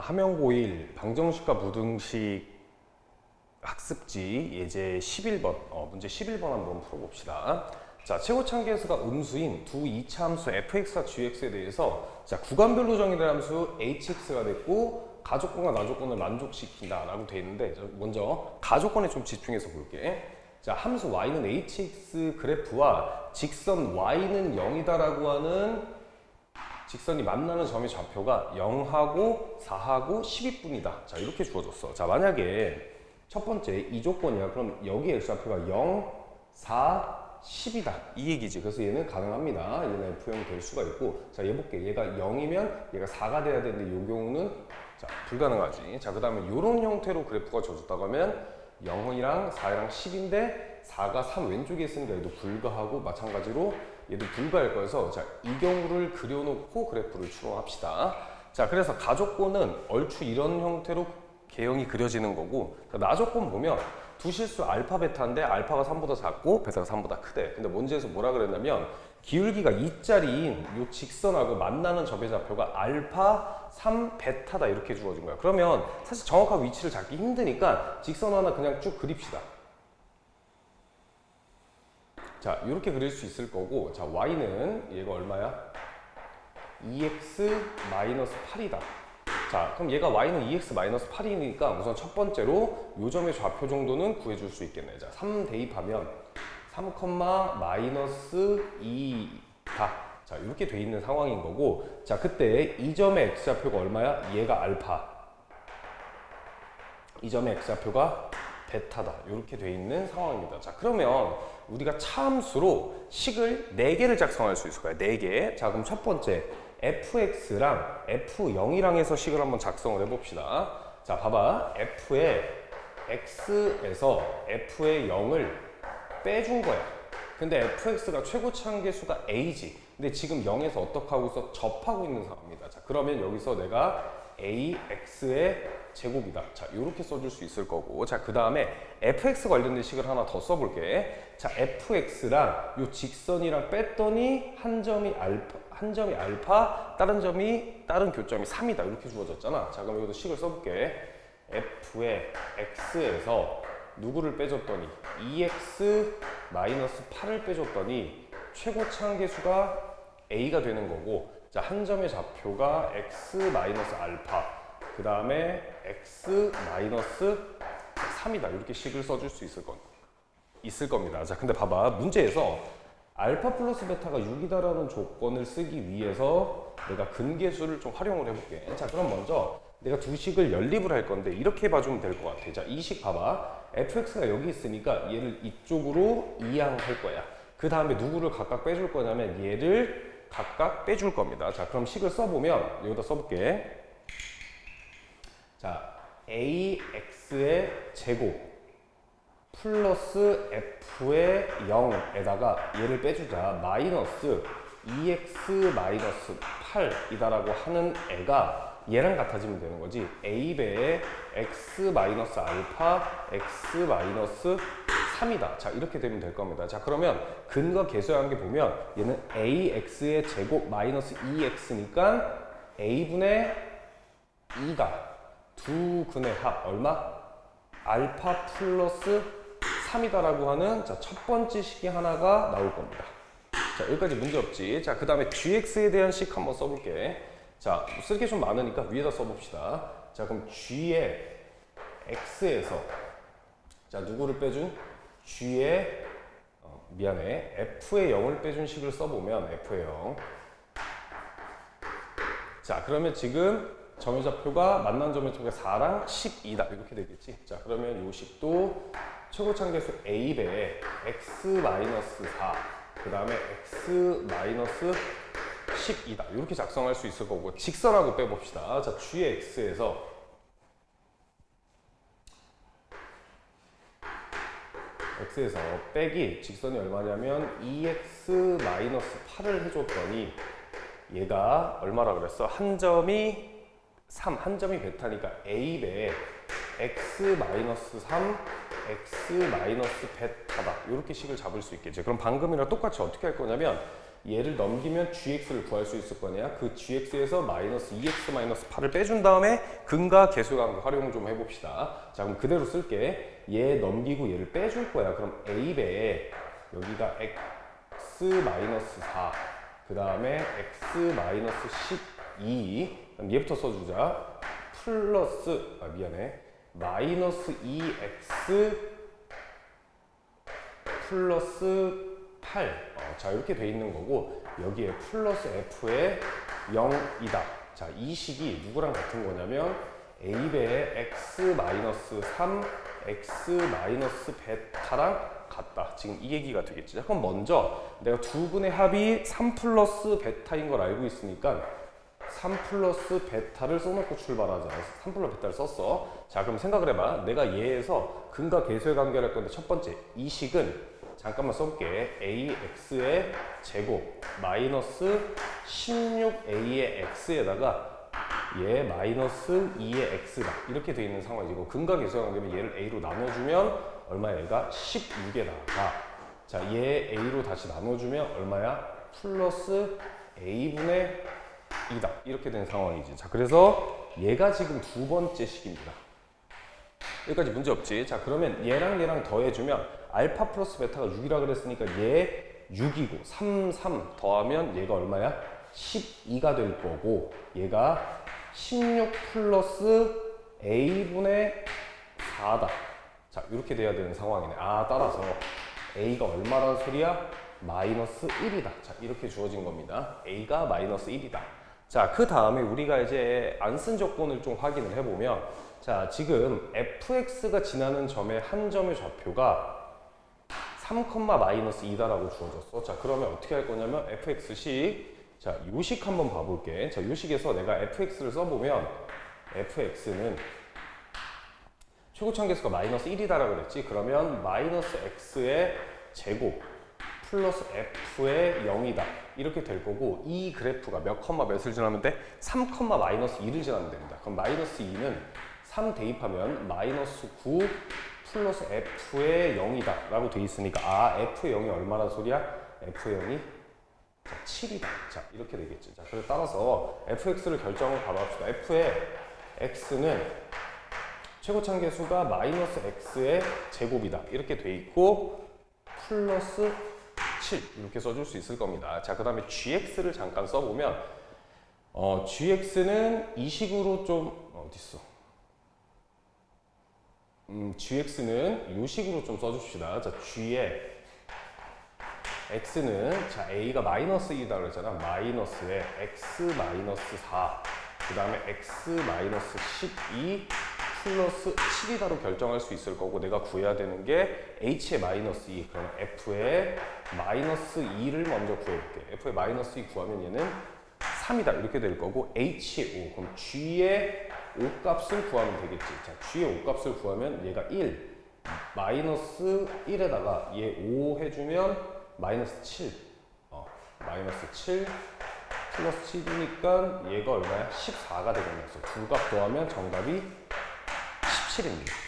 함영고1 방정식과 무등식 학습지 예제 11번 문제 11번 한번 풀어봅시다. 자, 최고차계수가 음수인 두 이차 함수 fx와 gx에 대해서 자, 구간별로 정의된 함수 hx가 됐고 가족권과 나조건을 만족시킨다 라고 되어 있는데 먼저 가족권에 좀 집중해서 볼게. 자, 함수 y는 hx 그래프와 직선 y는 0이다 라고 하는 직선이 만나는 점의 좌표가 0하고 4하고 12분이다. 자, 이렇게 주어졌어. 자, 만약에 첫 번째 이 조건이야. 그럼 여기 x좌표가 0, 4, 10이다. 이 얘기지. 그래서 얘는 가능합니다. 얘는 F형이 될 수가 있고. 자, 얘 볼게. 얘가 0이면 얘가 4가 돼야 되는데 이 경우는 자, 불가능하지. 자, 그 다음에 이런 형태로 그래프가 져졌다고 하면 0이랑 4랑 10인데 4가 3 왼쪽에 있으니까 얘도 불가하고 마찬가지로 얘도 불가할 거여서 자, 이 경우를 그려놓고 그래프를 추론합시다. 자, 그래서 가족권은 얼추 이런 형태로 개형이 그려지는 거고 나조건 보면 두 실수 알파 베타인데 알파가 3보다 작고 베타가 3보다 크대. 근데 문제에서 뭐라 그랬냐면 기울기가 2짜리인 이 직선하고 만나는 점의 좌표가 알파 3 베타다 이렇게 주어진 거야. 그러면 사실 정확한 위치를 잡기 힘드니까 직선 하나 그냥 쭉 그립시다. 자, 이렇게 그릴 수 있을 거고 자, y는 얘가 얼마야? 2x-8이다. 자, 그럼 얘가 y는 2x-8이니까 우선 첫 번째로 요 점의 좌표 정도는 구해줄 수 있겠네. 자, 3 대입하면 3, -2다. 자, 이렇게 돼 있는 상황인 거고 자, 그때 이 점의 x좌표가 얼마야? 얘가 알파. 이 점의 x좌표가 베타다. 이렇게 돼 있는 상황입니다. 자, 그러면 우리가 차함수로 식을 4개를 작성할 수 있을 거야. 4개. 자, 그럼 첫 번째 fx랑 f0이랑 해서 식을 한번 작성을 해봅시다. 자, 봐봐. f의 x에서 f의 0을 빼준 거야. 근데 fx가 최고치 한계수가 a지. 근데 지금 0에서 어떻게 하고서 접하고 있는 상황입니다. 자, 그러면 여기서 내가 ax의 제곱이다. 자, 이렇게 써줄 수 있을 거고. 자, 그 다음에 fx 관련된 식을 하나 더 써볼게. 자, fx랑 요 직선이랑 뺐더니 한 점이 알파, 다른 교점이 3이다. 이렇게 주어졌잖아. 자, 그럼 여기도 식을 써볼게. f의 x에서 누구를 빼줬더니 2x-8을 빼줬더니 최고치 한계수가 a가 되는 거고 자, 한 점의 좌표가 x-알파 그 다음에 x-3이다. 이렇게 식을 써줄 수 있을 겁니다. 자, 근데 봐봐. 문제에서 알파 플러스 베타가 6이다라는 조건을 쓰기 위해서 내가 근계수를 좀 활용을 해볼게. 자, 그럼 먼저 내가 두 식을 연립을 할 건데 이렇게 봐주면 될 것 같아. 자, 이 식 봐봐. fx가 여기 있으니까 얘를 이쪽으로 이항할 거야. 그 다음에 누구를 각각 빼줄 거냐면 얘를 각각 빼줄 겁니다. 자, 그럼 식을 써보면 여기다 써볼게. 자, ax의 제곱 플러스 f의 0에다가 얘를 빼주자. 마이너스 2x-8이다라고 하는 애가 얘랑 같아지면 되는 거지. a배의 x-알파 x-3이다. 자, 이렇게 되면 될 겁니다. 자, 그러면 근과 계수의 관계 보면 얘는 ax의 제곱 마이너스 2x니까 a분의 2가 두 근의 합 얼마? 알파 플러스 3이다라고 하는 자, 첫 번째 식이 하나가 나올 겁니다. 자, 여기까지 문제 없지. 자, 그 다음에 gx에 대한 식 한번 써볼게. 자, 쓸 게 좀 많으니까 위에다 써봅시다. 자, 그럼 g의 x에서 자, 누구를 빼준? g의 f의 0을 빼준 식을 써보면 f의 0. 자, 그러면 지금 점의 좌표가 만난 점의 좌표가 4랑 12다. 이렇게 되겠지. 자, 그러면 이 식도 최고치 한계수 a배의 x-4 그 다음에 x-10이다. 이렇게 작성할 수 있을 거고 직선하고 빼봅시다. 자, g의 x에서 빼기 직선이 얼마냐면 2x-8을 해줬더니 얘가 얼마라 그랬어? 한 점이 3, 한 점이 베타니까 a배의 x-3, x-베타다. 이렇게 식을 잡을 수 있겠지. 그럼 방금이랑 똑같이 어떻게 할 거냐면 얘를 넘기면 gx를 구할 수 있을 거냐. 그 gx에서 마이너스 2x 마이너스 8을 빼준 다음에 근과 계수관계 활용 좀 해봅시다. 자, 그럼 그대로 쓸게. 얘 넘기고 얘를 빼줄 거야. 그럼 a배에 여기가 x 마이너스 4, 그 다음에 x 마이너스 12, 그럼 얘부터 써주자. 플러스, 마이너스 2x 플러스 8. 자, 이렇게 돼 있는 거고, 여기에 플러스 f에 0이다. 자, 이 식이 누구랑 같은 거냐면 a배의 x 마이너스 3, x 마이너스 베타랑 같다. 지금 이 얘기가 되겠지. 자, 그럼 먼저 내가 두 분의 합이 3 플러스 베타인 걸 알고 있으니까 3 플러스 베타를 써놓고 출발하자. 3 플러스 베타를 썼어. 자, 그럼 생각을 해봐. 내가 얘에서 근과 계수의 관계를 할 건데, 첫 번째 이 식은 잠깐만 써볼게. ax의 제곱 마이너스 16a의 x에다가 얘 마이너스 2의 x다. 이렇게 돼 있는 상황이고, 근과 계수의 관계면 얘를 a로 나눠주면 얼마야? 얘가 16에 나가. 자, 얘 a로 다시 나눠주면 얼마야? 플러스 a분의 2다. 이렇게 된 상황이지. 자, 그래서 얘가 지금 두 번째 식입니다. 여기까지 문제 없지. 자, 그러면 얘랑 더해주면 알파 플러스 베타가 6이라 그랬으니까 얘 6이고 3 더하면 얘가 얼마야? 12가 될 거고, 얘가 16 플러스 a분의 4다. 자, 이렇게 돼야 되는 상황이네. 따라서 a가 얼마라는 소리야? 마이너스 1이다. 자, 이렇게 주어진 겁니다. a가 마이너스 1이다. 자, 그 다음에 우리가 이제 안 쓴 조건을 좀 확인을 해보면, 자, 지금 fx가 지나는 점의 한 점의 좌표가 3, 마이너스 2다라고 주어졌어. 자, 그러면 어떻게 할 거냐면 fx식, 자, 요식 한번 봐볼게. 자, 요식에서 내가 fx를 써보면 fx는 최고차항계수가 마이너스 1이다라고 그랬지. 그러면 마이너스 x의 제곱 플러스 f의 0이다. 이렇게 될 거고, 이 그래프가 몇 몇을 지나면 돼? 3, 마이너스 2를 지나면 됩니다. 그럼 마이너스 2는 3 대입하면 마이너스 9 플러스 f의 0이다 라고 돼 있으니까, f의 0이 얼마나 소리야? f의 0이 7이다. 자, 이렇게 되겠지. 자, 그래서 따라서 fx를 결정을 바로 합시다. f의 x는 최고차항계수가 마이너스 x의 제곱이다. 이렇게 돼 있고, 플러스 7 이렇게 써줄 수 있을 겁니다. 자, 그 다음에 gx를 잠깐 써보면, gx는 이 식으로 좀, 어딨어? gx는 이 식으로 좀 써줍시다. 자, g의 x는, 자, a가 마이너스 2다 그랬잖아. 마이너스에 x 마이너스 4, 그 다음에 x 마이너스 12 플러스 7이다로 결정할 수 있을 거고, 내가 구해야 되는 게 h의 마이너스 2, 그럼 f의 마이너스 2를 먼저 구해볼게. f의 마이너스 2 구하면 얘는 3이다. 이렇게 될 거고, h의 5, 그럼 g의 5 값을 구하면 되겠지. 자, g의 5 값을 구하면 얘가 1, 마이너스 1에다가 얘 5 해주면 마이너스 7, 마이너스 7 플러스 7이니까 얘가 얼마야? 14가 되겠네. 그래서 두 값 더하면 정답이 17입니다.